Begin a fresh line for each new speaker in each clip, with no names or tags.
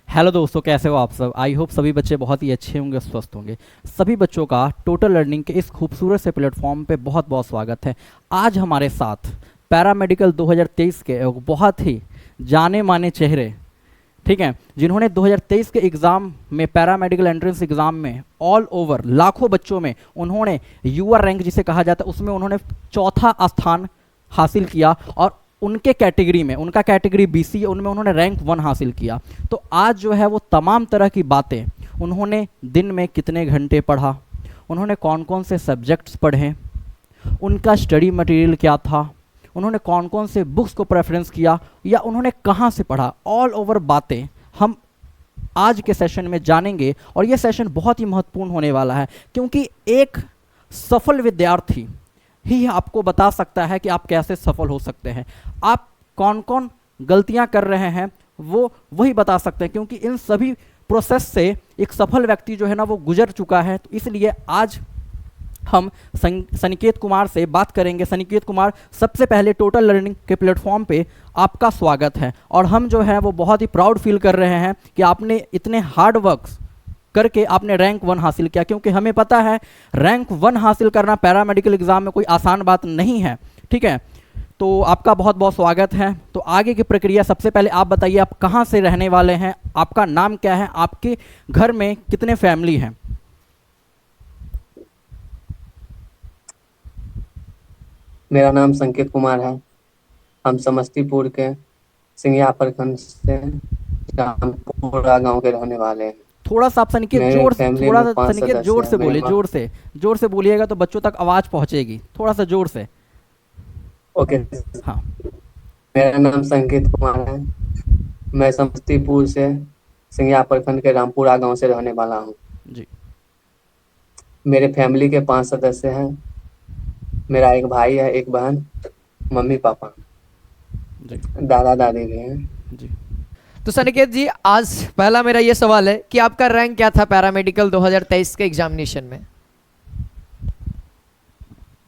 Hello दोस्तों, कैसे हो आप सब। आई होप सभी बच्चे बहुत ही अच्छे होंगे, स्वस्थ होंगे। सभी बच्चों का टोटल लर्निंग के इस खूबसूरत से प्लेटफॉर्म पे बहुत बहुत स्वागत है। आज हमारे साथ पैरामेडिकल 2023 के एक बहुत ही जाने माने चेहरे, ठीक है, जिन्होंने 2023 के एग्ज़ाम में, पैरामेडिकल एंट्रेंस एग्ज़ाम में ऑल ओवर लाखों बच्चों में उन्होंने युवा रैंक जिसे कहा जाता है उसमें उन्होंने चौथा स्थान हासिल किया। और उनके कैटेगरी में, उनका कैटेगरी बीसी है, उनमें उन्होंने रैंक 1 हासिल किया। तो आज जो है वो तमाम तरह की बातें, उन्होंने दिन में कितने घंटे पढ़ा, उन्होंने कौन कौन से सब्जेक्ट्स पढ़े, उनका स्टडी मटेरियल क्या था, उन्होंने कौन कौन से बुक्स को प्रेफरेंस किया या उन्होंने कहाँ से पढ़ा, ऑल ओवर बातें हम आज के सेशन में जानेंगे। और ये सेशन बहुत ही महत्वपूर्ण होने वाला है, क्योंकि एक सफल विद्यार्थी ही आपको बता सकता है कि आप कैसे सफल हो सकते हैं। आप कौन कौन गलतियां कर रहे हैं वो वही बता सकते हैं, क्योंकि इन सभी प्रोसेस से एक सफल व्यक्ति जो है ना वो गुजर चुका है। तो इसलिए आज हम सनिकेत कुमार से बात करेंगे। सनिकेत कुमार, सबसे पहले टोटल लर्निंग के प्लेटफॉर्म पे आपका स्वागत है। और हम जो है वो बहुत ही प्राउड फील कर रहे हैं कि आपने इतने हार्ड वर्क करके आपने रैंक 1 हासिल किया, क्योंकि हमें पता है रैंक 1 हासिल करना पैरामेडिकल एग्जाम में कोई आसान बात नहीं है। ठीक है, तो आपका बहुत बहुत स्वागत है। तो आगे की प्रक्रिया, सबसे पहले आप बताइए आप कहाँ से रहने वाले हैं, आपका नाम क्या है, आपके घर में कितने फैमिली हैं।
मेरा नाम संकेत कुमार है। हम समस्तीपुर के सिंघिया प्रखंड से रामपुरा गांव के रहने वाले हैं।
थोड़ा सा आप सनिकेत
मेरे
जोर,
फैमिली
थोड़ा
में
सा
5
सनिकेत
सदस्य
जोर
हैं।
से बोलिए, जोर से बोलिएगा तो बच्चों तक आवाज़ पहुंचेगी, थोड़ा सा जोर से।
ओके।
हाँ
मेरा नाम संकेत कुमार है। मैं समस्तीपुर से सिंघिया प्रखंड के रामपुरा गांव से रहने वाला हूँ।
जी।
मेरे फैमिली के 5 सदस्य हैं। मेरा एक भाई है, एक बहन, मम्मी पापा,
जी।
दादा दादी भी हैं।
जी।
तो सनिकेत जी, आज पहला मेरा ये सवाल है कि आपका रैंक क्या था पैरामेडिकल 2023 के एग्जामिनेशन में।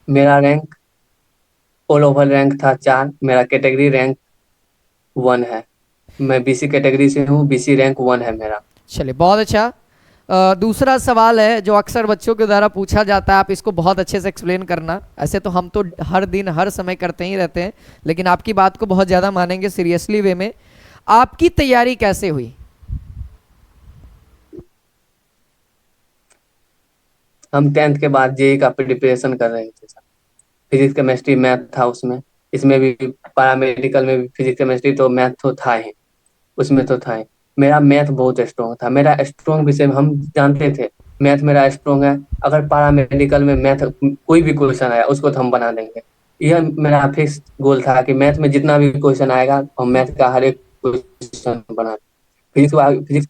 मेरा रैंक ऑल ओवर रैंक था 4। मेरा कैटेगरी रैंक 1 है। मैं बीसी कैटेगरी से हूँ। बीसी रैंक 1 है मेरा।
चलिए, बहुत अच्छा। दूसरा सवाल है जो अक्सर बच्चों के द्वारा पूछा जाता है, आप इसको बहुत अच्छे से एक्सप्लेन करना। ऐसे तो हम तो हर दिन हर समय करते ही रहते हैं, लेकिन आपकी बात को बहुत ज़्यादा मानेंगे सीरियसली वे में। आपकी तैयारी कैसे हुई?
हम 10th के बाद जेई का प्रिपरेशन कर रहे थे सर। फिजिक्स केमिस्ट्री मैथ था उसमें। इसमें भी पैरामेडिकल में भी फिजिक्स केमिस्ट्री तो मैथ तो था ही। उसमें तो था ही। मेरा मैथ बहुत स्ट्रॉन्ग था। मेरा स्ट्रॉन्ग विषय में हम जानते थे मैथ मेरा स्ट्रॉन्ग है। अगर पैरामेडिकल में मैथ कोई भी क्वेश्चन आया उसको तो हम बना देंगे। यह मेरा फिक्स गोल था कि मैथ में जितना भी क्वेश्चन आएगा हम मैथ का हर एक क्वेश्चन बना। फिजिक्स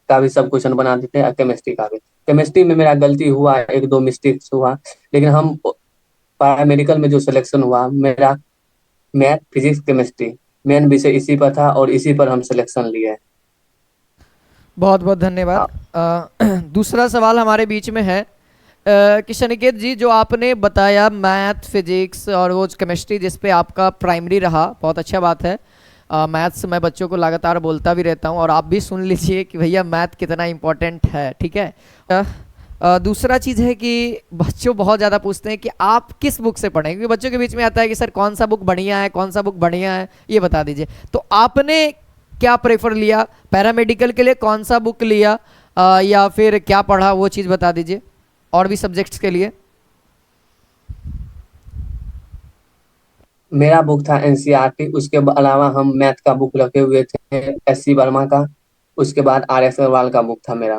का भी सब क्वेश्चन बना देते हैं, केमिस्ट्री का भी। केमिस्ट्री में मेरा गलती हुआ, एक दो मिस्टेक्स हुआ, लेकिन हम पैरामेडिकल में जो सिलेक्शन हुआ मेरा मैथ फिजिक्स केमिस्ट्री मेन विषय इसी पर था और इसी पर हम सिलेक्शन लिए हैं।
बहुत बहुत धन्यवाद।
हाँ।
दूसरा सवाल हमारे बीच में है कि शनिकेत जी, जो आपने बताया मैथ फिजिक्स और वो केमिस्ट्री जिस पे आपका प्राइमरी रहा, बहुत अच्छा बात है। मैथ्स मैं बच्चों को लगातार बोलता भी रहता हूँ, और आप भी सुन लीजिए कि भैया मैथ कितना इम्पोर्टेंट है, ठीक है। दूसरा चीज़ है कि बच्चों बहुत ज़्यादा पूछते हैं कि आप किस बुक से पढ़ें, क्योंकि बच्चों के बीच में आता है कि सर कौन सा बुक बढ़िया है, कौन सा बुक बढ़िया है, ये बता दीजिए। तो आपने क्या प्रेफर लिया पैरामेडिकल के लिए, कौन सा बुक लिया, या फिर क्या पढ़ा, वो चीज़ बता दीजिए, और भी सब्जेक्ट्स के लिए।
मेरा बुक था एनसीईआरटी। उसके अलावा हम मैथ का बुक रखे हुए थे, एससी वर्मा का। उसके बाद आर एस अग्रवाल का बुक था मेरा।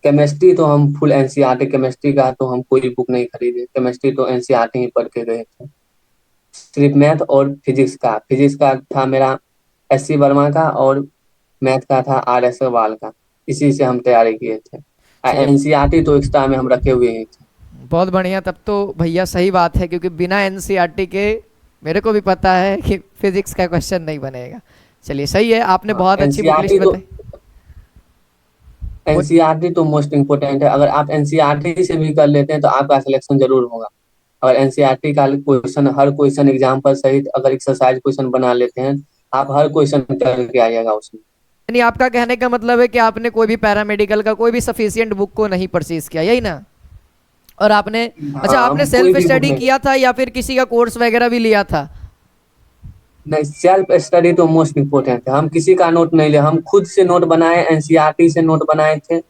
केमिस्ट्री तो हम फुल एनसीईआरटी। केमिस्ट्री का तो हम कोई बुक नहीं खरीदे। केमिस्ट्री तो एनसीईआरटी ही पढ़ के गए थे। सिर्फ मैथ और फिजिक्स का था मेरा एससी वर्मा का, और मैथ का था आर एस अग्रवाल का। इसी से हम तैयारी किए थे।
चलिए,
एनसीईआरटी तो एक्स्ट्रा में हम रखे हुए ही थे।
बहुत बढ़िया। तब तो भैया सही बात है, क्योंकि बिना एनसीईआरटी के मेरे को भी पता है कि फिजिक्स का क्वेश्चन नहीं बनेगा। चलिए, सही है, आपने
हाँ,
बहुत अच्छी बुक लिस्ट
एनसीईआरटी तो
बताई। बोल
एनसीईआरटी तो मोस्ट इम्पोर्टेंट है। अगर आप एनसीईआरटी से भी कर लेते हैं तो आपका सिलेक्शन जरूर होगा। अगर एनसीईआरटी का क्वेश्चन, हर क्वेश्चन एग्जाम्पल सहित अगर एक्सरसाइज क्वेश्चन बना लेते हैं, आप हर क्वेश्चन करके आइएगा उसमें।
यानी आपका कहने का मतलब है कि आपने कोई भी पैरामेडिकल का कोई भी सफिशिएंट बुक को नहीं परचेज किया, यही ना? और आपने, अच्छा,
हाँ,
आपने
हम कोई
सेल्फ
भी बुक
स्टडी
नहीं।
किया था या फिर किसी का कोर्स वगैरह भी लिया था?
नहीं, सेल्फ स्टडी तो मोस्ट इम्पोर्टेंट है। हम किसी का नोट नहीं ले, हम खुद से नोट बनाए, एनसीईआरटी से नोट बनाए थे।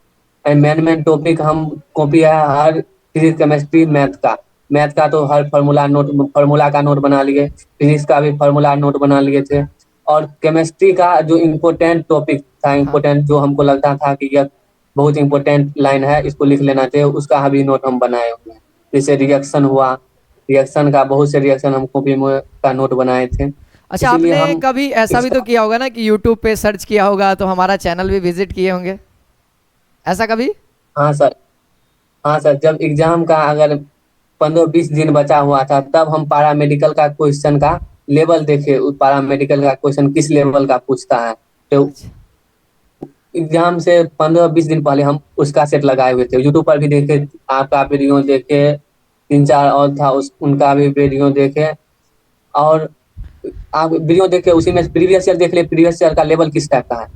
मेन मेन टॉपिक हम कॉपी है हर फिजिक्स केमिस्ट्री मैथ का। मैथ का तो हर फार्मूला का नोट बना लिए। फिजिक्स का भी फार्मूला नोट बना लिए थे। और केमिस्ट्री का जो इम्पोर्टेंट टॉपिक था,
हाँ।
इम्पोर्टेंट जो हमको लगता था कि यह बहुत इम्पोर्टेंट लाइन है, इसको लिख लेना चाहिए, उसका भी नोट हम बनाए हुए हैं। जैसे रिएक्शन हुआ, रिएक्शन का बहुत से रिएक्शन हम कॉपी में का नोट बनाए थे।
अच्छा,
इसीलिए
आपने
हम
कभी ऐसा भी तो
इसका।
किया होगा ना कि यूट्यूब पे सर्च किया होगा, तो हमारा चैनल भी विजिट किए होंगे, ऐसा कभी?
हाँ सर। हाँ सर, जब एग्जाम का अगर 15-20 दिन बचा हुआ था, तब हम पैरामेडिकल का क्वेश्चन का लेवल देखे, उस पैरामेडिकल का क्वेश्चन किस लेवल का पूछता है। तो
अच्छा।
एग्जाम से 15-20 दिन पहले हम उसका सेट लगाए हुए थे। यूट्यूब पर भी देखे, आपका वीडियो देखे, 3-4 और था उस उनका भी वीडियो देखे। और आप वीडियो देख के उसी में प्रीवियस ईयर देख ले, प्रीवियस ईयर का लेवल किस टाइप का है।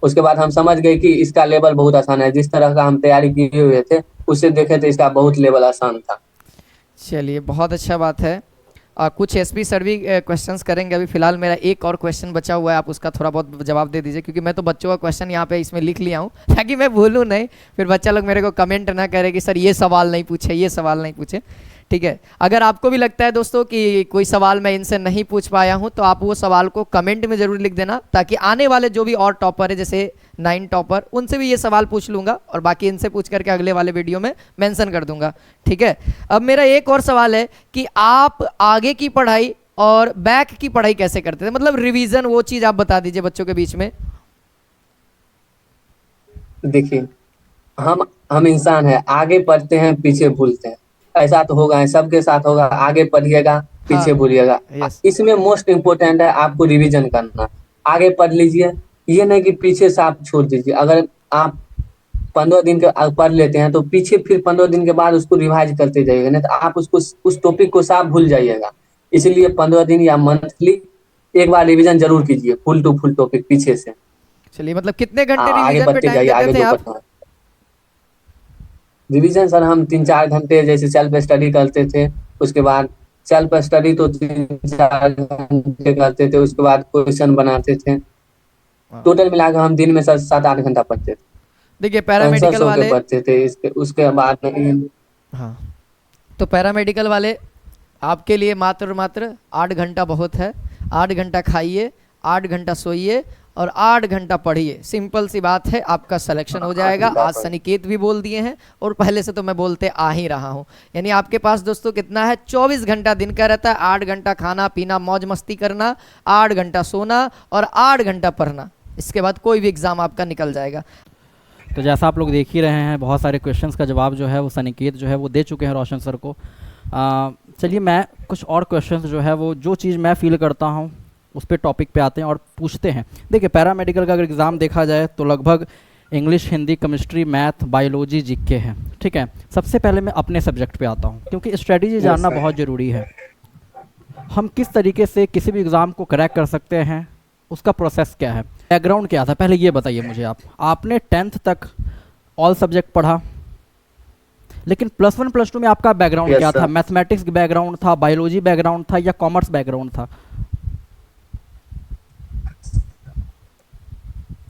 उसके बाद हम समझ गए कि इसका लेवल बहुत आसान है। जिस तरह का हम तैयारी किए हुए थे, उससे देखे तो इसका बहुत लेवल आसान था।
चलिए, बहुत अच्छा बात है। कुछ एसपी सर भी क्वेश्चंस करेंगे। अभी फिलहाल मेरा एक और क्वेश्चन बचा हुआ है, आप उसका थोड़ा बहुत जवाब दे दीजिए, क्योंकि मैं तो बच्चों का क्वेश्चन यहाँ पे इसमें लिख लिया हूँ ताकि मैं भूलूँ नहीं, फिर बच्चा लोग मेरे को कमेंट ना करे कि सर ये सवाल नहीं पूछे, ये सवाल नहीं पूछे। ठीक है, अगर आपको भी लगता है दोस्तों कि कोई सवाल मैं इनसे नहीं पूछ पाया हूं, तो आप वो सवाल को कमेंट में जरूर लिख देना, ताकि आने वाले जो भी और टॉपर है, जैसे 9 टॉपर, उनसे भी ये सवाल पूछ लूंगा और बाकी इनसे पूछ करके अगले वाले वीडियो में मेंशन कर दूंगा। ठीक है, अब मेरा एक और सवाल है कि आप आगे की पढ़ाई और बैक की पढ़ाई कैसे करते थे, मतलब रिवीजन, वो चीज़ आप बता दीजिए बच्चों के बीच में।
देखिए, हम इंसान है, आगे पढ़ते हैं पीछे भूलते हैं। ऐसा तो होगा, सबके साथ होगा। आगे पढ़िएगा,
हाँ।
पीछे भूलिएगा।
यस।
इसमें मोस्ट इम्पोर्टेंट है आपको रिवीजन करना। आगे पढ़ लीजिए, ये नहीं कि पीछे से आप छोड़ दीजिए। अगर आप 15 दिन के पढ़ लेते हैं, तो पीछे फिर 15 दिन के बाद उसको रिवाइज करते जाइएगा, नहीं तो आप उसको उस टॉपिक को साफ भूल जाइएगा। इसलिए 15 दिन या मंथली एक बार रिवीजन जरूर कीजिए, फुल टू फुल टॉपिक पीछे से।
चलिए, मतलब कितने घंटे
आगे
रिवीजन पे
बढ़ते
टाइम
जाइए,
देते
आगे
थे
जो
आप?
पढ़ना है। रिवीजन सर हम 3-4 घंटे जैसे सेल्फ स्टडी करते थे। उसके बाद सेल्फ स्टडी तो 3-4 घंटे करते थे, उसके बाद क्वेश्चन बनाते थे।
हाँ।
टोटल मिलाकर हम दिन में सर 7-8 घंटा पढ़ते थे।
देखिए,
आंसर
पैरामेडिकल
सो के
वाले,
पढ़ते थे। उसके बाद नहीं।
हाँ, तो पैरामेडिकल वाले आपके लिए मात्र और मात्र 8 घंटा बहुत है। 8 घंटा खाइए, 8 घंटा सोइए और 8 घंटा पढ़िए, सिंपल सी बात है, आपका सिलेक्शन हो जाएगा।
8 घंटा
आज
पढ़।
सनिकेत भी बोल दिए हैं और पहले से तो मैं बोलते आ ही रहा हूँ। यानी आपके पास दोस्तों कितना है, 24 घंटा दिन का रहता है। 8 घंटा खाना पीना मौज मस्ती करना, 8 घंटा सोना और 8 घंटा पढ़ना। इसके बाद कोई भी एग्ज़ाम आपका निकल जाएगा।
तो जैसा आप लोग देख ही रहे हैं, बहुत सारे क्वेश्चंस का जवाब जो है वो सनिकेत जो है वो दे चुके हैं रोशन सर को। चलिए, मैं कुछ और क्वेश्चंस जो है वो जो चीज़ मैं फील करता हूँ उस पर टॉपिक पे आते हैं और पूछते हैं। देखिए, पैरामेडिकल का अगर एग्ज़ाम देखा जाए तो लगभग English, Hindi, chemistry, math, biology, GK हैं। ठीक है, सबसे पहले मैं अपने सब्जेक्ट पे आता हूँ, क्योंकि स्ट्रेटजी जानना
sir।
बहुत ज़रूरी है। हम किस तरीके से किसी भी एग्ज़ाम को क्रैक कर सकते हैं, उसका प्रोसेस क्या है, बैकग्राउंड क्या था, पहले ये बताइए मुझे। आपने 10th तक ऑल सब्जेक्ट पढ़ा, लेकिन +1 +2 में आपका बैकग्राउंड
Yes,
क्या
sir।
था? मैथमेटिक्स बैकग्राउंड था, बायोलॉजी बैकग्राउंड था, या कॉमर्स बैकग्राउंड था?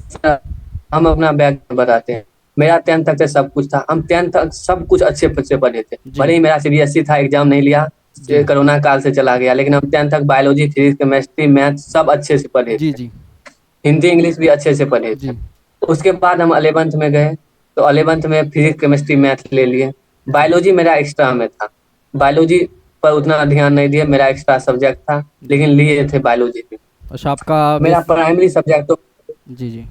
सर, हम अपना बैग बताते हैं। मेरा 10th तक से सब कुछ था। हम 10th तक सब कुछ अच्छे से पढ़े थे।
जी
भले ही मेरा सीबीएसई था, एग्जाम नहीं लिया,
जी
कोरोना काल से चला गया, लेकिन हम 10th तक बायोलॉजी, फिजिक्स, केमिस्ट्री, मैथ सब अच्छे से पढ़े
जी
थे।
जी
हिंदी इंग्लिश भी अच्छे से पढ़े थे।
जी
उसके बाद हम 11th में गए, तो 11th में फिजिक्स केमिस्ट्री मैथ ले लिए।
जी
बायोलॉजी मेरा एक्स्ट्रा में था। बायोलॉजी पर उतना ध्यान नहीं दिया, मेरा एक्स्ट्रा सब्जेक्ट था,
जी।
लेकिन लिए थे बायोलॉजी भी।
अच्छा, आपका
मेरा
बेस।
प्राइमरी सब्जेक्ट तो
जी जी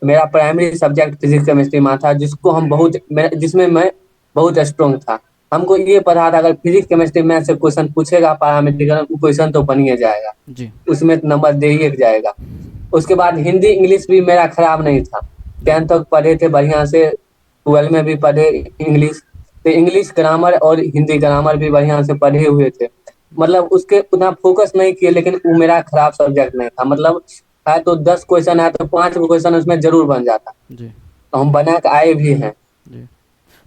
मेरा प्राइमरी सब्जेक्ट फिजिक्स केमिस्ट्री में था, जिसमें मैं बहुत स्ट्रॉन्ग था। हमको ये पता था, अगर फिजिक्स केमिस्ट्री मैथ से क्वेश्चन पूछेगा पैरामेट्रिकल, क्वेश्चन तो बन ही जाएगा,
जी
उसमें नंबर दे ही जाएगा। उसके बाद हिंदी इंग्लिश भी मेरा खराब नहीं था। 10th तक पढ़े थे बढ़िया से, 12 में भी पढ़े इंग्लिश। तो इंग्लिश ग्रामर और हिंदी ग्रामर भी बढ़िया से पढ़े हुए थे। मतलब उसके उतना फोकस नहीं किए, लेकिन वो मेरा खराब सब्जेक्ट नहीं था। मतलब है तो 10 क्वेश्चन है तो 5 क्वेश्चन उसमें जरूर बन जाता,
जी
तो हम बना के आए भी हैं,
जी।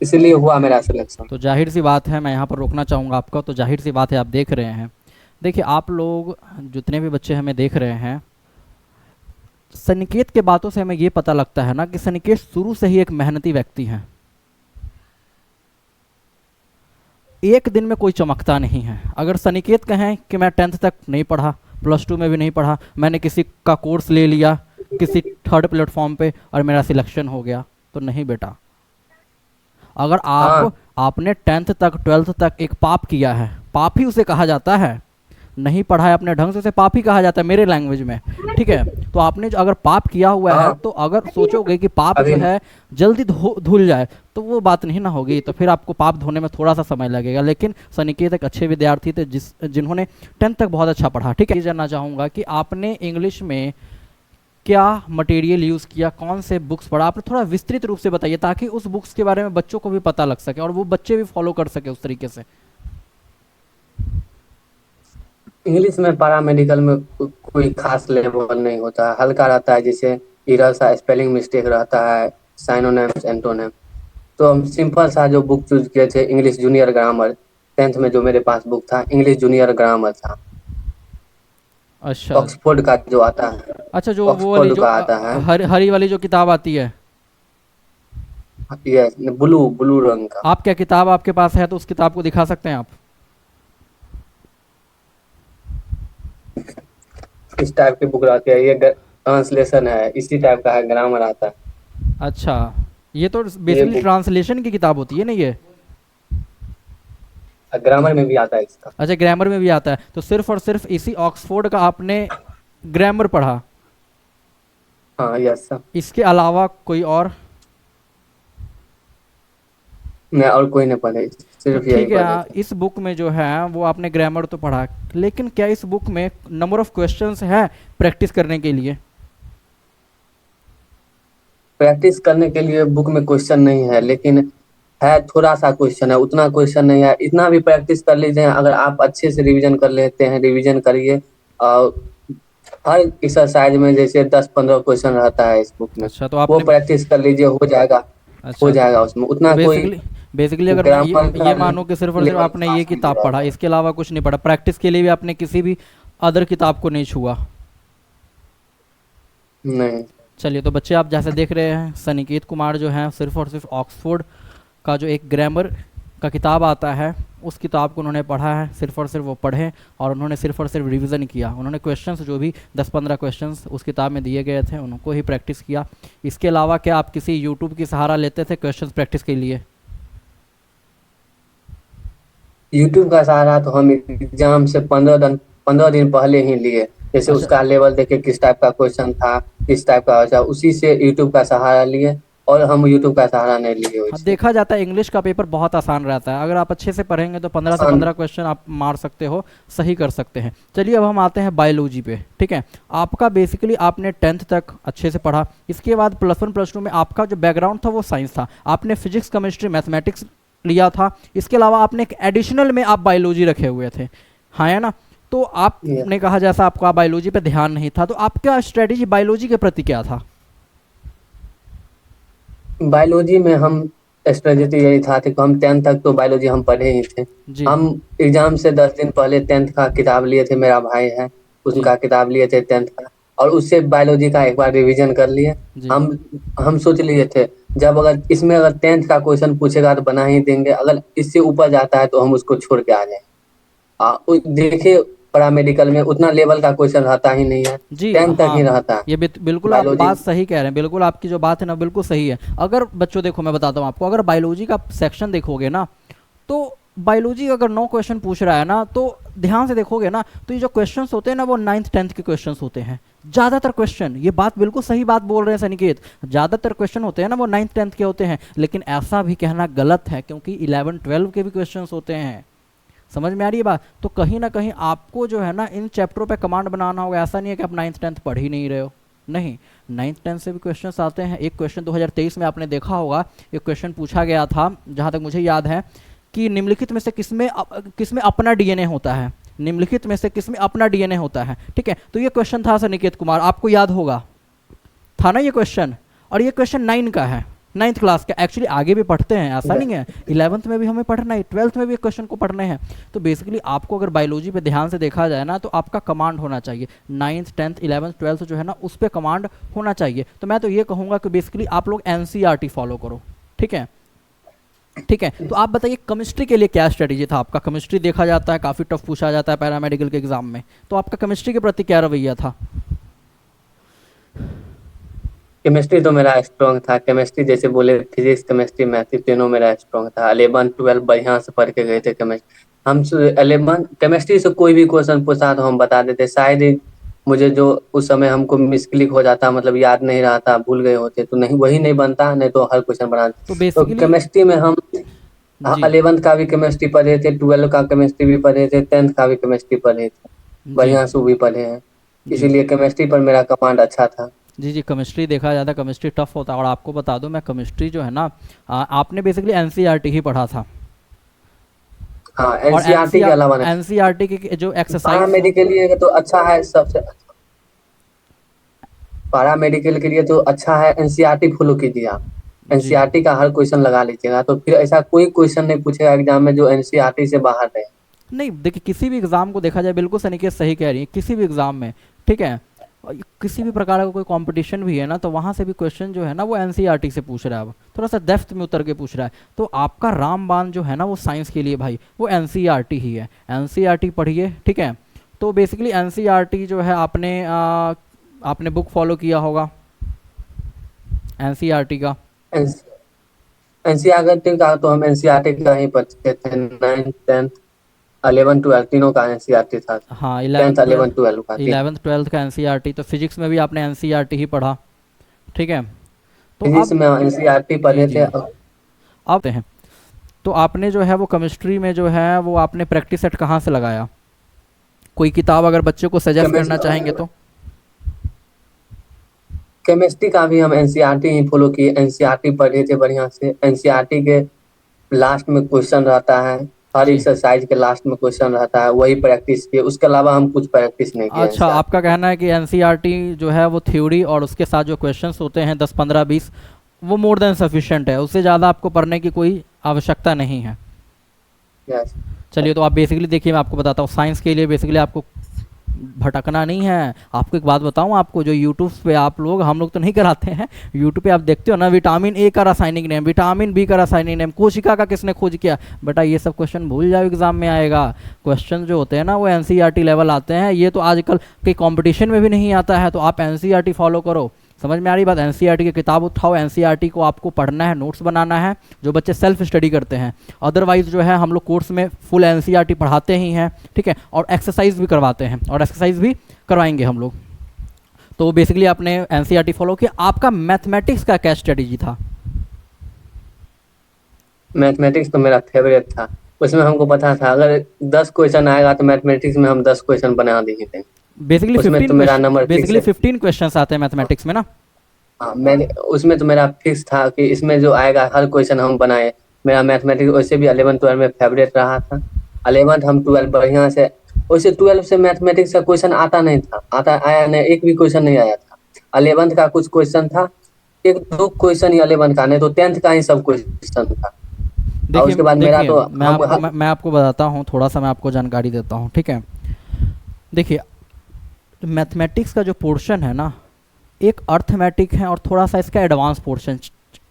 इसीलिए हुआ मेरा सिलेक्शन।
तो जाहिर सी बात है, मैं यहाँ पर रोकना चाहूँगा आपका, तो जाहिर सी बात है आप देख रहे हैं, देखिए आप लोग जितने भी बच्चे हमें देख रहे हैं, सनिकेत के बातों से हमें ये पता लगता है ना कि सनिकेत शुरू से ही एक मेहनती व्यक्ति हैं। एक दिन में कोई चमकता नहीं है। अगर सनिकेत कहें कि मैं 10th तक नहीं पढ़ा, +2 में भी नहीं पढ़ा, मैंने किसी का कोर्स ले लिया किसी थर्ड प्लेटफॉर्म पे और मेरा सिलेक्शन हो गया, तो नहीं बेटा। अगर
हाँ
आपने 10th तक 12th तक एक पाप किया है, पाप ही उसे कहा जाता है, नहीं पढ़ा है अपने ढंग से, उसे पाप ही कहा जाता है मेरे लैंग्वेज में, ठीक है। तो आपने जो अगर पाप किया हुआ है,
हाँ
तो अगर सोचोगे कि पाप
अभी
जो है जल्दी धुल जाए, तो वो बात नहीं ना होगी, तो फिर आपको पाप धोने में थोड़ा सा समय लगेगा। लेकिन सनिकेत एक अच्छे विद्यार्थी थे जिन्होंने 10th तक बहुत अच्छा पढ़ा, ठीक है। ये जानना चाहूँगा कि आपने इंग्लिश में क्या मटेरियल यूज़ किया, कौन से बुक्स पढ़ा, आपने थोड़ा विस्तृत रूप से बताइए, ताकि उस बुक्स के बारे में बच्चों को भी पता लग सके और वो बच्चे भी फॉलो कर सके उस तरीके से।
इंग्लिश में पैरामेडिकल में कोई खास लेवल नहीं होता है, हल्का रहता है, जैसे इरर सा स्पेलिंग मिस्टेक रहता है, साइनोनिम्स एंटोनिम। तो हम सिंपल सा जो बुक चूज किए थे, इंग्लिश जूनियर ग्रामर, 10th में जो मेरे पास बुक था इंग्लिश जूनियर ग्रामर था,
अच्छा
ऑक्सफोर्ड का जो आता है,
अच्छा, जो वो वाली
ऑक्सफोर्ड
जो
का आता है,
हरी वाली जो किताब आती है,
ये ब्लू ब्लू रंग का।
आप क्या किताब आपके पास है तो उस किताब को दिखा सकते हैं आप?
इस टाइप की बुक रहती है, ये ट्रांसलेशन है, इसी टाइप का है, ग्रामर आता है
अच्छा, ये तो
ये
बेसिकली
बुक।
ट्रांसलेशन की किताब होती है ना ये?
ग्रामर में भी आता है इसका।
अच्छा, ग्रामर में भी आता है, तो सिर्फ और सिर्फ इसी ऑक्सफोर्ड का आपने ग्रामर पढ़ा,
हाँ यस सर।
इसके अलावा कोई और?
मैं और कोई नहीं पढ़े,
तो
सिर्फ यही
ठीक है,
पढ़े थे।
इस बुक में जो है वो आपने ग्रामर तो पढ़ा, लेकिन क्या इस बुक में नंबर ऑफ क्वेश्चंस है प्रैक्टिस करने के लिए?
प्रैक्टिस करने के लिए बुक में क्वेश्चन नहीं है, लेकिन है थोड़ा सा क्वेश्चन है, उतना क्वेश्चन नहीं है। इतना भी प्रैक्टिस कर लीजिए, अगर आप अच्छे से रिवीजन कर लेते हैं, रिवीजन करिए, और हर एक्सरसाइज में जैसे 10-15 क्वेश्चन रहता है इस बुक में,
अच्छा, तो
वो
आपने,
प्रैक्टिस कर लीजिए, हो जाएगा, हो
अच्छा,
जाएगा उसमें,
तो
उतना कोई
बेसिकली बेसिकली अगर मैं
ग्रामर का
ये मानूं कि सिर्फ और सिर्फ
लेवल
आपने ये
खास नहीं
किताब पढ़ा,
रहता।
इसके अलावा कुछ नहीं पढ़ा, प्रैक्टिस के लिए भी आपने किसी भी अदर किताब को नहीं छुआ?
नहीं
चलिए, तो बच्चे आप जैसे देख रहे हैं, सनिकेत कुमार जो हैं सिर्फ और सिर्फ ऑक्सफोर्ड का जो एक ग्रामर का किताब आता है, उस किताब को उन्होंने पढ़ा है, सिर्फ और सिर्फ वो पढ़े और उन्होंने सिर्फ और सिर्फ रिवीजन किया। उन्होंने क्वेश्चंस जो भी 10-15 क्वेश्चंस उस किताब में दिए गए थे उनको ही प्रैक्टिस किया। इसके अलावा क्या आप किसी यूट्यूब की सहारा लेते थे क्वेश्चंस प्रैक्टिस के लिए?
यूट्यूब का सहारा तो हम एग्जाम से 15 दिन पहले ही लिए, जैसे
अच्छा
उसका लेवल देखे किस टाइप का क्वेश्चन था, किस टाइप का अच्छा, उसी से यूट्यूब का सहारा लिए, और हम यूट्यूब का सहारा नहीं लिए
हाँ,
वैसे।
देखा जाता है इंग्लिश का पेपर बहुत आसान रहता है, अगर आप अच्छे से पढ़ेंगे तो 15 से
आसान।
15 क्वेश्चन आप मार सकते हो, सही कर सकते हैं। चलिए, अब हम आते हैं बायोलॉजी पे, ठीक है। आपका बेसिकली आपने 10th तक अच्छे से पढ़ा, इसके बाद +1 +2 में आपका जो बैकग्राउंड था वो साइंस था, आपने फिजिक्स केमिस्ट्री मैथमेटिक्स लिया था, इसके अलावा आपने एक एडिशनल में आप बायोलॉजी रखे हुए थे, हाँ है ना? तो आपने कहा जैसा आपका बायोलॉजी पे ध्यान नहीं था, तो आपका स्ट्रेटेजी बायोलॉजी के प्रति क्या था?
बायोलॉजी में हम स्ट्रेटेजी यही था कि हम 10th तक तो बायोलॉजी हम पढ़े ही थे।
जी
हम एग्जाम से 10 दिन पहले 10th का किताब लिए थे, मेरा भाई है
जी
उसका किताब लिए थे 10th का, और उससे बायोलॉजी का एक बार रिवीजन कर लिए।
जी
हम सोच लिए थे, जब अगर इसमें अगर 10th का क्वेश्चन पूछेगा तो बना ही देंगे, अगर इससे ऊपर जाता है तो हम उसको छोड़ के आ जाएंगे। देखिए पैरामेडिकल में उतना लेवल का क्वेश्चन रहता ही नहीं है,
जी
10th तक
हाँ,
ही रहता है
ये बिल्कुल आप
बायोलॉजी।
बात सही कह रहे हैं, बिल्कुल आपकी जो बात है ना बिल्कुल सही है। अगर बच्चों देखो, मैं बताता हूँ आपको, अगर बायोलॉजी का सेक्शन देखोगे ना, तो बायोलॉजी अगर 9 क्वेश्चन पूछ रहा है ना, तो ध्यान से देखोगे ना, तो ये जो क्वेश्चंस होते हैं ना वो 9th 10th के क्वेश्चंस होते हैं ज़्यादातर क्वेश्चन। ये बात बिल्कुल सही बात बोल रहे हैं सनिकेत, ज़्यादातर क्वेश्चन होते हैं ना वो 9th 10th के होते हैं, लेकिन ऐसा भी कहना गलत है, क्योंकि 11 12 के भी क्वेश्चंस होते हैं। समझ में आ रही है बात? तो कहीं ना कहीं आपको जो है ना इन चैप्टरों पे कमांड बनाना होगा, ऐसा नहीं है कि आप 9th 10th पढ़ ही नहीं रहे हो, नहीं, 9th 10th से भी क्वेश्चंस आते हैं। एक क्वेश्चन 2023 में आपने देखा होगा, एक क्वेश्चन पूछा गया था जहाँ तक मुझे याद है कि निम्नलिखित में से किसमें अपना डीएनए होता है, निम्नलिखित में से किसमें अपना डीएनए होता है? ठीक है, तो ये क्वेश्चन था सर निकेत कुमार, आपको याद होगा, था ना ये क्वेश्चन? और ये क्वेश्चन 9 का है, 9th क्लास का। एक्चुअली आगे भी पढ़ते हैं, ऐसा नहीं है, 11th में भी हमें पढ़ना है, 12th में भी क्वेश्चन को पढ़ने हैं। तो बेसिकली आपको अगर बायोलॉजी पे ध्यान से देखा जाए ना, तो आपका कमांड होना चाहिए 9th 10th 11th 12th जो है ना, उस पर कमांड होना चाहिए। तो मैं तो ये कहूँगा कि बेसिकली आप लोग एनसीईआरटी फॉलो करो, ठीक है? ठीक है, तो आप बताइए केमिस्ट्री के लिए क्या स्ट्रेटेजी था आपका? केमिस्ट्री देखा जाता है काफ़ी टफ पूछा जाता है पैरामेडिकल के एग्जाम में, तो आपका केमिस्ट्री के प्रति क्या रवैया था?
केमिस्ट्री तो मेरा स्ट्रॉन्ग था। केमिस्ट्री जैसे बोले, फिजिक्स केमिस्ट्री मैथ तीनों मेरा स्ट्रॉन्ग था। 11 12 बढ़िया से पढ़ के गए थे केमिस्ट्री। हम 11 केमिस्ट्री से कोई भी क्वेश्चन पूछा तो हम बता देते। शायद ही मुझे जो उस समय हमको मिसक्लिक हो जाता, मतलब याद नहीं रहा था, भूल गए होते तो नहीं, वही नहीं बनता, नहीं तो हर क्वेश्चन बना देते।
तो
तो
बेसिकली
केमिस्ट्री में हम
जी
11th का भी केमिस्ट्री पढ़े थे, 12 का केमिस्ट्री भी पढ़े थे, 10th का भी केमिस्ट्री पढ़े थे,
जी
बढ़िया से वो भी पढ़े हैं।
जी
इसीलिए केमिस्ट्री पर मेरा कमांड अच्छा था।
जी जी केमिस्ट्री देखा जाता है, केमिस्ट्री टफ होता है। और आपको बता दूं, मैं केमिस्ट्री जो है ना, आपने बेसिकली एनसीईआरटी ही पढ़ा था।
हाँ,
और
एनसीईआरटी के अलावा नहीं।
एनसीईआरटी की जो एक्सरसाइज,
पैरामेडिकल के लिए तो अच्छा है, सबसे पैरामेडिकल के लिए तो अच्छा है, एनसीईआरटी फॉलो कीजिए आप।
जी
एनसीईआरटी का हर क्वेश्चन लगा लीजिएगा, तो फिर ऐसा कोई क्वेश्चन नहीं पूछेगा एग्जाम में जो एनसीईआरटी से बाहर रहे।
नहीं देखिए, किसी भी एग्ज़ाम को देखा जाए, बिल्कुल सनिकेत सही कह रही है, किसी भी एग्ज़ाम में, ठीक है, और किसी भी प्रकार का कोई कंपटीशन भी है ना, तो वहाँ से भी क्वेश्चन जो है ना वो एनसीईआरटी से पूछ रहा है, अब थोड़ा सा डेप्थ में उतर के पूछ रहा है। तो आपका रामबाण जो है ना वो साइंस के लिए भाई वो एनसीईआरटी ही है, एनसीईआरटी पढ़िए, ठीक है? तो बेसिकली एनसीईआरटी जो है आपने बुक फॉलो किया होगा एनसीईआरटी का।
एनसीईआरटी का तो हम एनसीईआरटी का ही पढ़ते थे। 9th 10th 11 12 तीनों का एनसीईआरटी था।
हाँ
10th 11 12 का तीन।
11th 12th का एनसीईआरटी, तो फिजिक्स में भी आपने एनसीईआरटी ही पढ़ा, ठीक है? तो
फिजिक्स
अब
में एनसीईआरटी
जी
पढ़े
जी
थे।
अब हैं, तो आपने जो है वो केमिस्ट्री में जो है वो आपने प्रैक्टिस सेट कहाँ से लगाया? कोई किताब अगर बच्चे को सजेस्ट करना चाहेंगे तो?
केमिस्ट्री का भी हम एनसीईआरटी ही फॉलो किए, एनसीईआरटी पढ़े थे बढ़िया से। एनसीईआरटी के लास्ट में क्वेश्चन रहता है, हर
जी
एक्सरसाइज के लास्ट में क्वेश्चन रहता है, वही प्रैक्टिस किए, उसके अलावा हम कुछ प्रैक्टिस नहीं किए
अच्छा,
एनसीईआरटी।
आपका कहना है कि एनसीईआरटी जो है वो थ्योरी और उसके साथ जो क्वेश्चंस होते हैं 10 15 20 वो मोर देन सफिशिएंट है, उससे ज़्यादा आपको पढ़ने की कोई आवश्यकता नहीं है।
यस।
चलिए, तो आप बेसिकली देखिए, मैं आपको बताता हूँ, साइंस के लिए बेसिकली आपको भटकना नहीं है। आपको एक बात बताऊं, आपको जो यूट्यूब पे आप लोग, हम लोग तो नहीं कराते हैं, यूट्यूब पे आप देखते हो ना, विटामिन ए का रासायनिक नेम, विटामिन बी का रासायनिक नेम, कोशिका का किसने खोज किया, बेटा ये सब क्वेश्चन भूल जाओ, एग्जाम में आएगा। क्वेश्चन जो होते हैं ना वो एनसीईआरटी लेवल आते हैं, ये तो आजकल के कंपटीशन में भी नहीं आता है। तो आप एनसीईआरटी फॉलो करो, समझ में आ रही बात? एनसीईआरटी की किताब उठाओ, एनसीईआरटी को आपको पढ़ना है, नोट्स बनाना है, जो बच्चे सेल्फ स्टडी करते हैं। अदरवाइज जो है हम लोग कोर्स में फुल एनसीईआरटी पढ़ाते ही हैं, ठीक है, और एक्सरसाइज भी करवाते हैं, और एक्सरसाइज भी करवाएंगे हम लोग। तो बेसिकली आपने एनसीईआरटी फॉलो किया। आपका मैथमेटिक्स का क्या स्ट्रेटेजी था?
मैथमेटिक्स तो मेरा फेवरेट था, उसमें हमको पता था अगर 10 क्वेश्चन आएगा तो मैथमेटिक्स में हम 10 क्वेश्चन बना दिए थे।
बेसिकली
उसमें
15
तो मेरा
क्वेश्चन,
नंबर फिक्स
बेसिकली
है।
15 क्वेश्चंस आते हैं मैथमेटिक्स में ना।
हाँ, मैंने उसमें तो मेरा फिक्स था कि इसमें जो आएगा हर क्वेश्चन हम बनाए। मेरा मैथमेटिक्स वैसे भी 11 12 में फेवरेट रहा था। 11 हम 12 बढ़िया से, वैसे 12 से मैथमेटिक्स का क्वेश्चन आता नहीं था, आता आया नहीं, एक भी क्वेश्चन नहीं आया था। 11 का कुछ क्वेश्चन था, एक दो क्वेश्चन ही 11 का, नहीं तो 10th का ही सब क्वेश्चन था। और
देखिए
उसके बाद मेरा
देखिए
तो
मैं आपको बताता हूँ, थोड़ा सा मैं आपको जानकारी देता हूँ, ठीक है? देखिए, मैथमेटिक्स का जो पोर्शन है ना, एक अर्थमेटिक है और थोड़ा सा इसका एडवांस पोर्शन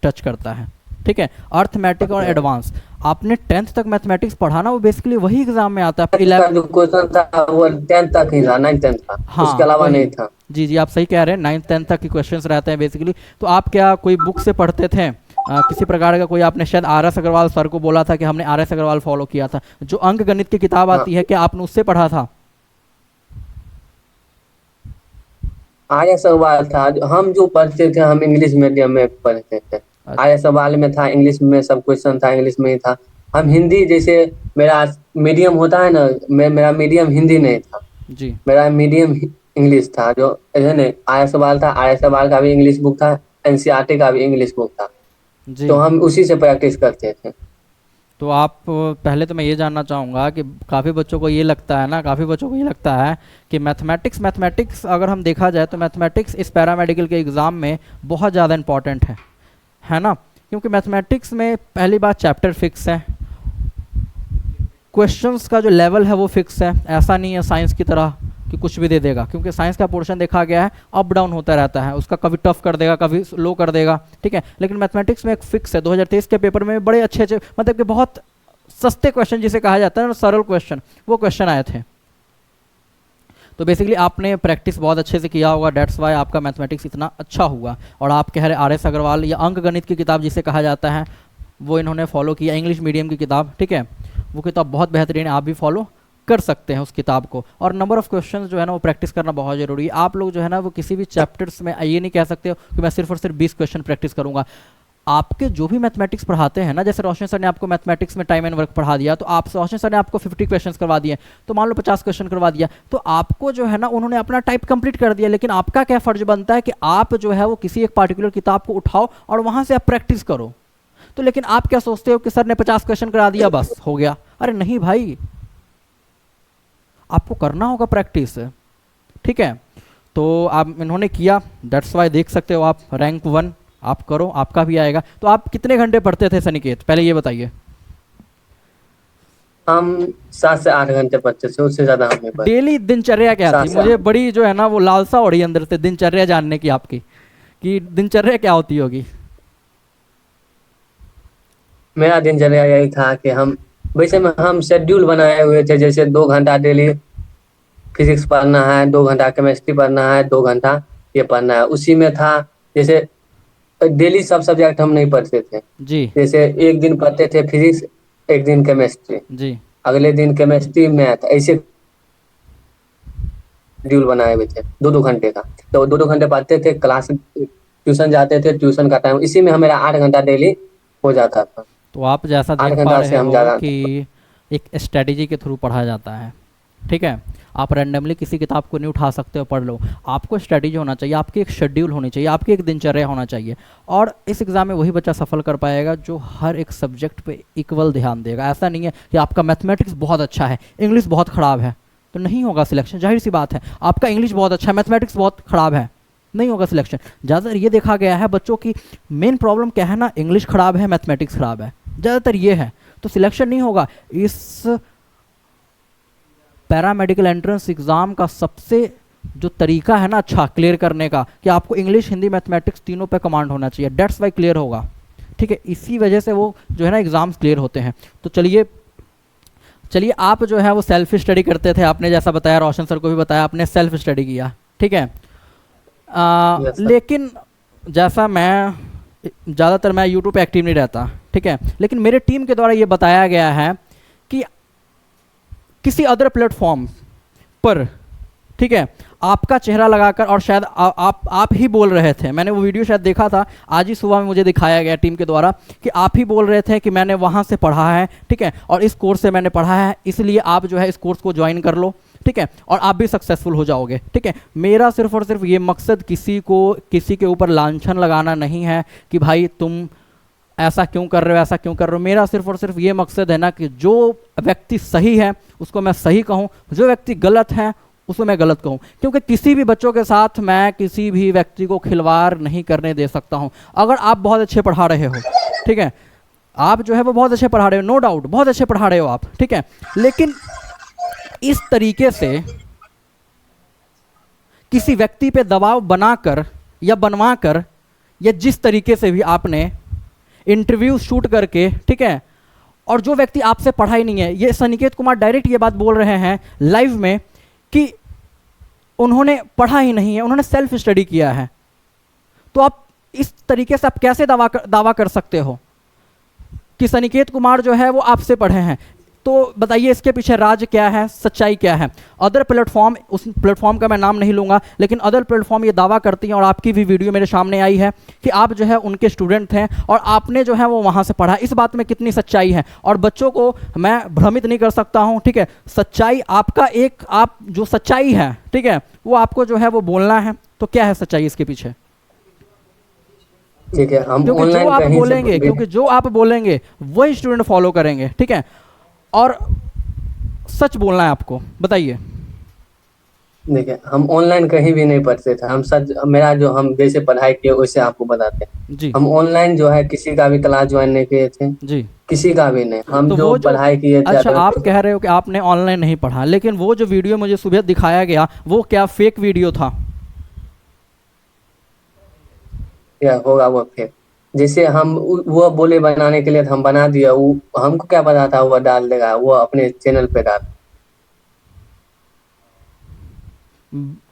टच करता है, ठीक है? अर्थमेटिक और एडवांस। आपने 10th तक मैथमेटिक्स पढ़ा ना, वो बेसिकली वही एग्जाम में आता है।
10th का जो क्वेश्चन था वो 10th तक ही था, 9th 10th का,
हाँ
उसके अलावा
वही,
नहीं था।
जी जी आप सही कह रहे हैं, 9th 10th तक के क्वेश्चंस रहते हैं बेसिकली। तो आप क्या कोई बुक से पढ़ते थे? किसी प्रकार का कोई, आपने शायद आर एस अग्रवाल सर को बोला था कि हमने आर एस अग्रवाल फॉलो किया था, जो अंक गणित की किताब
हाँ,
आती है, क्या आपने उससे पढ़ा था?
आर्य सवाल था हम जो पढ़ते थे, हम इंग्लिश मीडियम में पढ़ते थे। आर्य सवाल में था, इंग्लिश में सब क्वेश्चन था, इंग्लिश में ही था। हम हिंदी, जैसे मेरा मीडियम होता है ना, मेरा मीडियम हिंदी नहीं था,
जी
मेरा मीडियम इंग्लिश था। जो है ना, आर्य सवाल था, आर्य सवाल का भी इंग्लिश बुक था, एनसीईआरटी का भी इंग्लिश बुक था,
जी
तो हम उसी से प्रैक्टिस करते थे।
तो आप पहले तो मैं ये जानना चाहूँगा कि काफ़ी बच्चों को ये लगता है ना, काफ़ी बच्चों को ये लगता है कि मैथमेटिक्स अगर हम देखा जाए तो मैथमेटिक्स इस पैरामेडिकल के एग्ज़ाम में बहुत ज़्यादा इंपॉर्टेंट है ना, क्योंकि मैथमेटिक्स में पहली बात चैप्टर फिक्स है, क्वेश्चंस का जो लेवल है वो फिक्स है, ऐसा नहीं है साइंस की तरह कि कुछ भी दे देगा, क्योंकि साइंस का पोर्शन देखा गया है अप डाउन होता रहता है, उसका कभी टफ कर देगा कभी लो कर देगा, ठीक है। लेकिन मैथमेटिक्स में एक फिक्स है। 2023 के पेपर में बड़े अच्छे अच्छे मतलब कि बहुत सस्ते क्वेश्चन जिसे कहा जाता है ना, सरल क्वेश्चन, वो क्वेश्चन आए थे। तो बेसिकली आपने प्रैक्टिस बहुत अच्छे से किया होगा, डेट्स वाई आपका मैथमेटिक्स इतना अच्छा हुआ। और आप कह रहे RS अग्रवाल या अंक गणित की किताब जिसे कहा जाता है वो इन्होंने फॉलो किया, इंग्लिश मीडियम की किताब, ठीक है, वो किताब बहुत बेहतरीन है, आप भी फॉलो कर सकते हैं उस किताब को। और नंबर ऑफ क्वेश्चंस जो है ना वो प्रैक्टिस करना बहुत ज़रूरी है। आप लोग जो है ना वो किसी भी चैप्टर्स में ये नहीं कह सकते हो कि मैं सिर्फ और सिर्फ 20 क्वेश्चन प्रैक्टिस करूंगा। आपके जो भी मैथमेटिक्स पढ़ाते हैं ना, जैसे रोशन सर ने आपको मैथमेटिक्स में टाइम एंड वर्क पढ़ा दिया, तो आप रोशन सर ने आपको 50 क्वेश्चंस करवा दिए, तो मान लो 50 क्वेश्चन करवा दिया, तो आपको जो है ना उन्होंने अपना टाइप कंप्लीट कर दिया। लेकिन आपका क्या फ़र्ज बनता है कि आप जो है वो किसी एक पार्टिकुलर किताब को उठाओ और वहाँ से आप प्रैक्टिस करो। तो लेकिन आप क्या सोचते हो कि सर ने 50 क्वेश्चन करा दिया बस हो गया? अरे नहीं भाई, आपको करना होगा प्रैक्टिस, ठीक है। तो आप इन्होंने किया, दैट्स वाई देख सकते हो आप रैंक 1 आप करो, आपका भी आएगा। तो आप कितने घंटे पढ़ते थे सनिकेत, पहले ये बताइए।
हम 7 से 8 घंटे पढ़ते थे, उससे ज्यादा हम नहीं पढ़ते।
डेली दिनचर्या क्या थी? मुझे बड़ी जो है ना वो लालसा हो रही है अंदर से दिनचर्या जानने की आपकी, कि दिनचर्या क्या होती होगी।
मेरा दिनचर्या यही था कि हम शेड्यूल बनाए हुए थे, जैसे 2 घंटा डेली फिजिक्स पढ़ना है, 2 घंटा केमिस्ट्री पढ़ना है, 2 घंटा ये पढ़ना है, उसी में था। जैसे डेली सब सब्जेक्ट हम नहीं पढ़ते थे
जी
जैसे एक दिन पढ़ते थे फिजिक्स, एक दिन केमिस्ट्री,
जी
अगले दिन केमिस्ट्री मैथ, ऐसे शेड्यूल बनाए हुए थे 2-2 घंटे का। तो 2-2 घंटे पढ़ते थे, क्लास ट्यूशन जाते थे, ट्यूशन का टाइम इसी में मेरा 8 घंटा डेली हो जाता था।
तो आप जैसा
8
देख पा
घंटा
रहे
से हम
हो
ज्यादा
कि एक स्ट्रेटेजी के थ्रू पढ़ा जाता है, ठीक है। आप रैंडमली किसी किताब को नहीं उठा सकते हो, पढ़ लो। आपको स्ट्रेटेजी होना चाहिए, आपकी एक शेड्यूल होनी चाहिए, आपकी एक दिनचर्या होना चाहिए। और इस एग्ज़ाम में वही बच्चा सफल कर पाएगा जो हर एक सब्जेक्ट पे इक्वल ध्यान देगा। ऐसा नहीं है कि आपका मैथमेटिक्स बहुत अच्छा है, इंग्लिश बहुत ख़राब है, तो नहीं होगा सिलेक्शन। जाहिर सी बात है, आपका इंग्लिश बहुत अच्छा है, मैथमेटिक्स बहुत ख़राब है, नहीं होगा सिलेक्शन। ज़्यादातर ये देखा गया है बच्चों की मेन प्रॉब्लम क्या है ना, इंग्लिश ख़राब है, मैथमेटिक्स ख़राब है, ज़्यादातर ये है, तो सिलेक्शन नहीं होगा। इस पैरामेडिकल एंट्रेंस एग्ज़ाम का सबसे जो तरीका है ना अच्छा क्लियर करने का, कि आपको इंग्लिश हिंदी मैथमेटिक्स तीनों पे कमांड होना चाहिए, डेट्स वाई क्लियर होगा, ठीक है। इसी वजह से वो जो है ना एग्ज़ाम्स क्लियर होते हैं। तो चलिए आप जो है वो सेल्फ स्टडी करते थे, आपने जैसा बताया, रोशन सर को भी बताया, आपने सेल्फ स्टडी किया, ठीक है।
Yes, sir.
लेकिन जैसा मैं ज़्यादातर मैं यूट्यूब पे एक्टिव नहीं रहता, ठीक है, लेकिन मेरे टीम के द्वारा ये बताया गया है कि किसी अदर प्लेटफॉर्म पर, ठीक है, आपका चेहरा लगाकर, और शायद आप ही बोल रहे थे, मैंने वो वीडियो शायद देखा था, आज ही सुबह में मुझे दिखाया गया टीम के द्वारा, कि आप ही बोल रहे थे कि मैंने वहाँ से पढ़ा है, ठीक है, और इस कोर्स से मैंने पढ़ा है, इसलिए आप जो है इस कोर्स को ज्वाइन कर लो, ठीक है, और आप भी सक्सेसफुल हो जाओगे, ठीक है। मेरा सिर्फ और सिर्फ ये मकसद किसी के ऊपर लांछन लगाना नहीं है कि भाई तुम ऐसा क्यों कर रहे हो, ऐसा क्यों कर रहे हो। मेरा सिर्फ और सिर्फ ये मकसद है ना कि जो व्यक्ति सही है उसको मैं सही कहूँ, जो व्यक्ति गलत है उसको मैं गलत कहूँ, क्योंकि किसी भी बच्चों के साथ मैं किसी भी व्यक्ति को खिलवाड़ नहीं करने दे सकता हूँ। अगर आप बहुत अच्छे पढ़ा रहे हो, ठीक है, आप जो है वो बहुत अच्छे पढ़ा रहे हो, नो डाउट बहुत अच्छे पढ़ा रहे हो आप, ठीक है, लेकिन इस तरीके से किसी व्यक्ति पे दबाव बनाकर या बनवाकर, या जिस तरीके से भी आपने इंटरव्यू शूट करके, ठीक है, और जो व्यक्ति आपसे पढ़ा ही नहीं है, ये सनिकेत कुमार डायरेक्ट ये बात बोल रहे हैं लाइव में कि उन्होंने पढ़ा ही नहीं है, उन्होंने सेल्फ स्टडी किया है। तो आप इस तरीके से आप कैसे दावा कर सकते हो कि सनिकेत कुमार जो है वो आपसे पढ़े हैं? तो बताइए इसके पीछे राज क्या है, सच्चाई क्या है? अदर प्लेटफॉर्म, उस प्लेटफॉर्म का मैं नाम नहीं लूँगा, लेकिन अदर प्लेटफॉर्म ये दावा करती हैं, और आपकी भी वीडियो मेरे सामने आई है कि आप जो है उनके स्टूडेंट हैं और आपने जो है वो वहाँ से पढ़ा। इस बात में कितनी सच्चाई है? और बच्चों को मैं भ्रमित नहीं कर सकता हूँ, ठीक है, सच्चाई आपका एक, आप जो सच्चाई है, ठीक है, वो आपको जो है वो बोलना है। तो क्या है सच्चाई इसके पीछे?
ठीक है, हम
क्योंकि जो
ऑनलाइन
आप
कहीं
बोलेंगे
से
क्योंकि जो आप बोलेंगे वही स्टूडेंट फॉलो करेंगे, ठीक है। और सच बोलना है आपको, बताइए।
देखिए, हम ऑनलाइन कहीं भी नहीं पढ़ते थे। हम सच, मेरा जो हम जैसे पढ़ाई किए वैसे आपको बताते हैं।
जी
हम ऑनलाइन जो है किसी का भी क्लास ज्वाइन नहीं किए थे,
जी।
किसी का भी नहीं। हम
तो
जो
वो जो,
पढ़ाई किए थे
अच्छा आप कह रहे हो कि आपने ऑनलाइन नहीं पढ़ा, लेकिन वो जो वीडियो मुझे सुबह दिखाया गया वो क्या फेक वीडियो था?
क्या होगा वो फिर? जैसे हम वो बोले बनाने के लिए तो हम बना दिया, वो हमको क्या पता था वो डाल देगा, वो अपने चैनल पे डाल।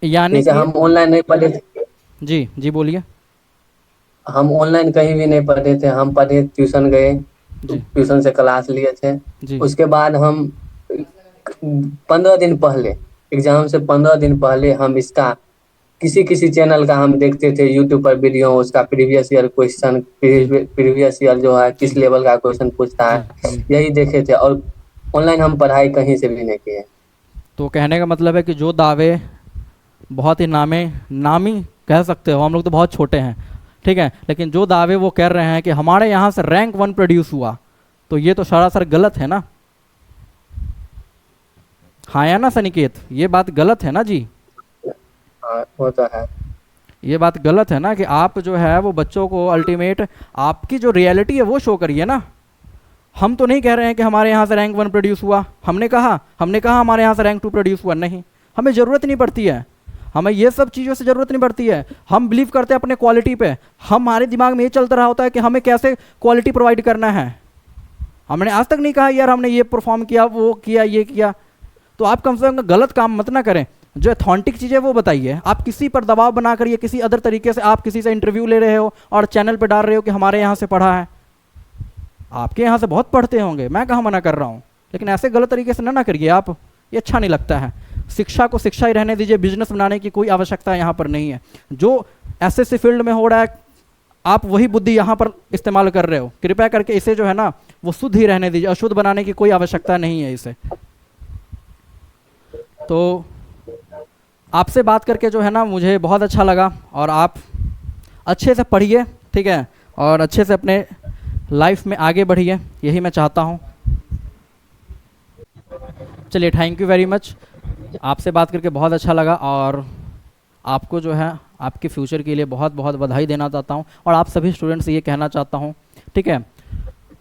यानी
जैसे
कि,
हम ऑनलाइन नहीं पढ़े थे,
जी जी बोलिए।
हम ऑनलाइन कहीं भी नहीं पढ़े थे। हम पढ़े, ट्यूशन गए,
जी
ट्यूशन से क्लास लिए थे।
जी
उसके बाद हम 15 दिन पहले, एग्जाम से 15 दिन पहले हम इसका किसी किसी चैनल का हम देखते थे यूट्यूब पर वीडियो, उसका प्रीवियस ईयर क्वेश्चन,
जी
प्रीवियस ईयर जो है किस
जी
लेवल का क्वेश्चन पूछता
जी
है,
जी।
यही देखे थे। और ऑनलाइन हम पढ़ाई कहीं से भी नहीं किए।
तो कहने का मतलब है कि जो दावे बहुत ही नामी कह सकते हो, हम लोग तो बहुत छोटे हैं, ठीक है, लेकिन जो दावे वो कर रहे हैं कि हमारे यहाँ से रैंक 1 प्रोड्यूस हुआ, तो ये तो सरासर गलत है ना। हाँ या ना सनिकेत, ये बात गलत है ना जी।
हाँ, वो तो है।
ये बात गलत है ना कि आप जो है वो बच्चों को अल्टीमेट आपकी जो रियलिटी है वो शो करिए ना। हम तो नहीं कह रहे हैं कि हमारे यहाँ से रैंक 1 प्रोड्यूस हुआ, हमने कहा हमारे यहाँ से रैंक 2 प्रोड्यूस हुआ, नहीं, हमें ज़रूरत नहीं पड़ती है, हमें ये सब चीज़ों से ज़रूरत नहीं पड़ती है। हम बिलीव करते हैं अपने क्वालिटी पे। हमारे दिमाग में ये चलता रहा होता है कि हमें कैसे क्वालिटी प्रोवाइड करना है। हमने आज तक नहीं कहा यार हमने ये परफॉर्म किया, वो किया, ये किया। तो आप कम से कम गलत काम मत ना करें, जो अथॉन्टिक चीज़ है वो बताइए। आप किसी पर दबाव बनाकर या किसी अदर तरीके से आप किसी से इंटरव्यू ले रहे हो और चैनल पे डाल रहे हो कि हमारे यहाँ से पढ़ा है। आपके यहाँ से बहुत पढ़ते होंगे, मैं कहाँ मना कर रहा हूँ, लेकिन ऐसे गलत तरीके से ना करिए आप, ये अच्छा नहीं लगता है। शिक्षा को शिक्षा ही रहने दीजिए, बिजनेस बनाने की कोई आवश्यकता यहाँ पर नहीं है। जो एसएससी फील्ड में हो रहा है आप वही बुद्धि यहाँ पर इस्तेमाल कर रहे हो। कृपया करके इसे जो है ना वो शुद्ध ही रहने दीजिए, अशुद्ध बनाने की कोई आवश्यकता नहीं है इसे। तो आपसे बात करके जो है ना मुझे बहुत अच्छा लगा, और आप अच्छे से पढ़िए, ठीक है, और अच्छे से अपने लाइफ में आगे बढ़िए, यही मैं चाहता हूँ। चलिए, थैंक यू वेरी मच। आपसे बात करके बहुत अच्छा लगा, और आपको जो है आपके फ्यूचर के लिए बहुत बहुत बधाई देना चाहता हूँ, और आप सभी स्टूडेंट्स से ये कहना चाहता हूँ, ठीक है,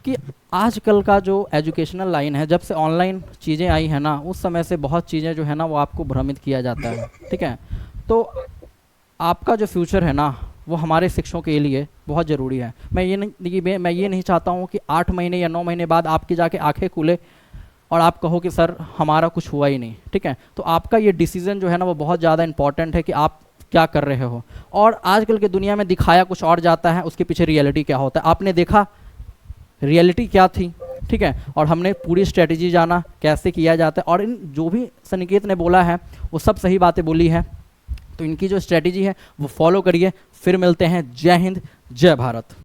कि आजकल का जो एजुकेशनल लाइन है, जब से ऑनलाइन चीज़ें आई हैं ना, उस समय से बहुत चीज़ें जो है ना वो आपको भ्रमित किया जाता है, ठीक है। तो आपका जो फ्यूचर है ना वो हमारे शिक्षकों के लिए बहुत ज़रूरी है। मैं ये नहीं चाहता हूँ कि 8 महीने या 9 महीने बाद आपकी जाके आंखें खुले और आप कहो कि सर हमारा कुछ हुआ ही नहीं, ठीक है। तो आपका ये डिसीज़न जो है ना वो बहुत ज़्यादा इंपॉर्टेंट है कि आप क्या कर रहे हो। और आजकल के दुनिया में दिखाया कुछ और जाता है, उसके पीछे रियलिटी क्या होता है आपने देखा, रियलिटी क्या थी, ठीक है। और हमने पूरी स्ट्रेटजी जाना कैसे किया जाता है, और इन जो भी सनिकेत ने बोला है वो सब सही बातें बोली है। तो इनकी जो स्ट्रेटजी है वो फॉलो करिए। फिर मिलते हैं। जय हिंद, जय भारत।